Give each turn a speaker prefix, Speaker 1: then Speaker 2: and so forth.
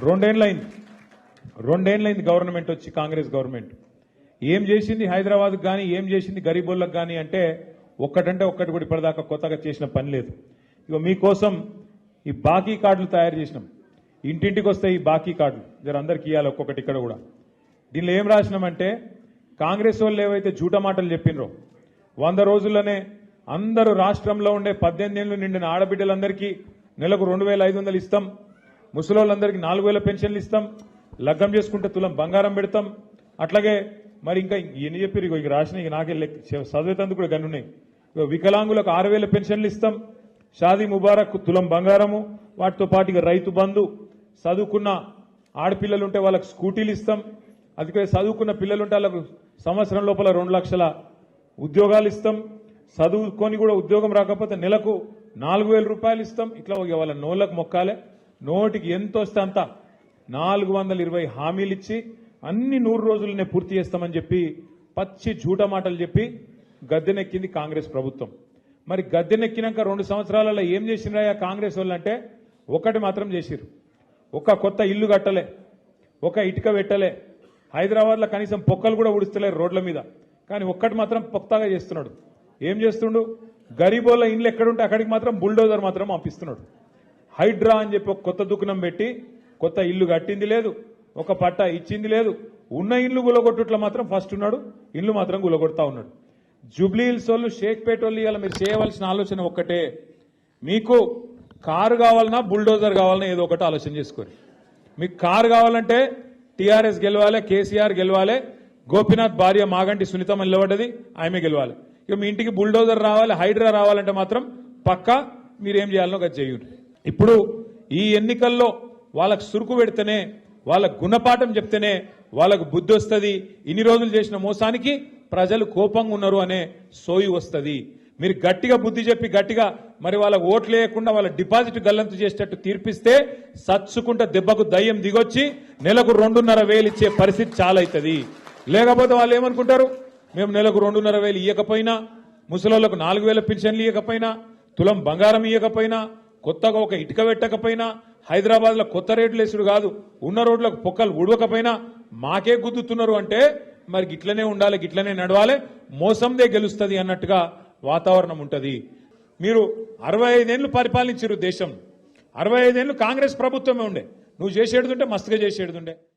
Speaker 1: రెండేండ్లైంది government వచ్చి, Congress government ఏం చేసింది హైదరాబాద్కు కానీ, ఏం చేసింది గరీబోళ్ళకు కానీ అంటే ఒక్కటంటే ఒక్కటి కూడా ఇప్పటిదాకా కొత్తగా చేసిన పని లేదు. ఇక మీకోసం ఈ బాకీ కార్డులు తయారు చేసినాం. ఇంటింటికి వస్తాయి ఈ బాకీ కార్డులు, జర అందరికి ఇవ్వాలి ఒక్కొక్కటి. ఇక్కడ కూడా దీనిలో ఏం రాసినామంటే, కాంగ్రెస్ వాళ్ళు ఏవైతే జూట మాటలు చెప్పినరో 100 రోజుల్లోనే అందరూ రాష్ట్రంలో ఉండే 18 ఏళ్లు నిండిన ఆడబిడ్డలందరికీ నెలకు 2500 ఇస్తాం, ముసలోళ్ళందరికీ 4000 పెన్షన్లు ఇస్తాం, లగ్గం చేసుకుంటే తులం బంగారం పెడతాం. అట్లాగే మరి ఇంకా ఎన్ని చెప్పారు, ఇక రాసిన ఇక నాకే చదివేతందుకు కూడా గన్నున్నాయి. వికలాంగులకు 6000 పెన్షన్లు ఇస్తాం, షాదీ ముబారక్ తులం బంగారము, వాటితో పాటు ఇక రైతు బంధు, చదువుకున్న ఆడపిల్లలుంటే వాళ్ళకు స్కూటీలు ఇస్తాం, అందుకే చదువుకున్న పిల్లలుంటే వాళ్ళకు సంవత్సరం లోపల 2 లక్షల ఉద్యోగాలు ఇస్తాం, చదువుకొని కూడా ఉద్యోగం రాకపోతే నెలకు 4000 రూపాయలు ఇస్తాం. ఇట్లా వాళ్ళ నోళ్లకు మొక్కాలే, నోటికి ఎంత వస్తే అంత 420 హామీలు ఇచ్చి అన్ని 100 రోజులనే పూర్తి చేస్తామని చెప్పి పచ్చి జూట మాటలు చెప్పి గద్దెనెక్కింది కాంగ్రెస్ ప్రభుత్వం. మరి గద్దెనెక్కినాక 2 సంవత్సరాలలో ఏం చేసినారా కాంగ్రెస్ వాళ్ళు అంటే, ఒకటి మాత్రం చేసిరు. ఒక కొత్త ఇల్లు కట్టలే, ఒక ఇటుక పెట్టలే, హైదరాబాద్లో కనీసం పొక్కలు కూడా ఉడుస్తలేరు రోడ్ల మీద. కానీ ఒక్కటి మాత్రం పొక్తాగా చేస్తున్నాడు. ఏం చేస్తుండు, గరీబోళ్ళ ఇండ్లు ఎక్కడుంటే అక్కడికి మాత్రం బుల్డోజర్ మాత్రం పంపిస్తున్నాడు. హైడ్రా అని చెప్పి ఒక కొత్త దుకాణం పెట్టి కొత్త ఇల్లు కట్టింది లేదు, ఒక పట్టా ఇచ్చింది లేదు. ఉన్న ఇల్లు గులగొట్టుట్లో మాత్రం ఫస్ట్ ఉన్నాడు, ఇల్లు మాత్రం గులగొడతా ఉన్నాడు. జూబ్లీ హిల్స్ వాళ్ళు, షేక్పేట వాళ్ళు ఇవాళ మీరు చేయవలసిన ఆలోచన ఒక్కటే, మీకు కారు కావాలన్నా బుల్డోజర్ కావాలన్నా ఏదో ఒకటి ఆలోచన చేసుకోరు. మీకు కారు కావాలంటే టీఆర్ఎస్ గెలవాలి, కేసీఆర్ గెలవాలి, గోపీనాథ్ భార్య మాగంటి సునీతమ్మ నిలబడ్డది, ఆమె గెలవాలి. ఇక మీ ఇంటికి బుల్డోజర్ రావాలి, హైడ్రా రావాలంటే మాత్రం పక్కా మీరేం చేయాలనో అది చేయండి. ఇప్పుడు ఈ ఎన్నికల్లో వాళ్ళకు సురుకు పెడితేనే, వాళ్ళకు గుణపాఠం చెప్తేనే వాళ్ళకు బుద్ధి వస్తుంది. ఇన్ని రోజులు చేసిన మోసానికి ప్రజలు కోపంగా ఉన్నారు అనే సోయి వస్తుంది. మీరు గట్టిగా బుద్ధి చెప్పి గట్టిగా మరి వాళ్ళకు ఓట్లు వేయకుండా వాళ్ళ డిపాజిట్ గల్లంతు చేసేటట్టు తీర్పిస్తే సచ్చుకుంటే దెబ్బకు దయ్యం దిగొచ్చి నెలకు 2,500 ఇచ్చే పరిస్థితి చాలా అవుతుంది. లేకపోతే వాళ్ళు ఏమనుకుంటారు, మేము నెలకు 2,500 ఇవ్వకపోయినా, ముసలోళ్లకు 4000 పెన్షన్లు ఇవ్వకపోయినా, తులం బంగారం ఇవ్వకపోయినా, కొత్తగా ఒక ఇటుక పెట్టకపోయినా, హైదరాబాద్లో కొత్త రేట్లు వేసుడు కాదు, ఉన్న రోడ్లకు పొక్కలు ఉడవకపోయినా మాకే గుద్దుతున్నారు అంటే మరి గిట్లనే ఉండాలి, గిట్లనే నడవాలి, మోసందే గెలుస్తుంది అన్నట్టుగా వాతావరణం ఉంటుంది. మీరు 65 ఏళ్లు పరిపాలించారు దేశం, 65 ఏళ్లు కాంగ్రెస్ ప్రభుత్వమే ఉండే, నువ్వు చేసేడుతుంటే మస్తుగా చేసేడుతుండే.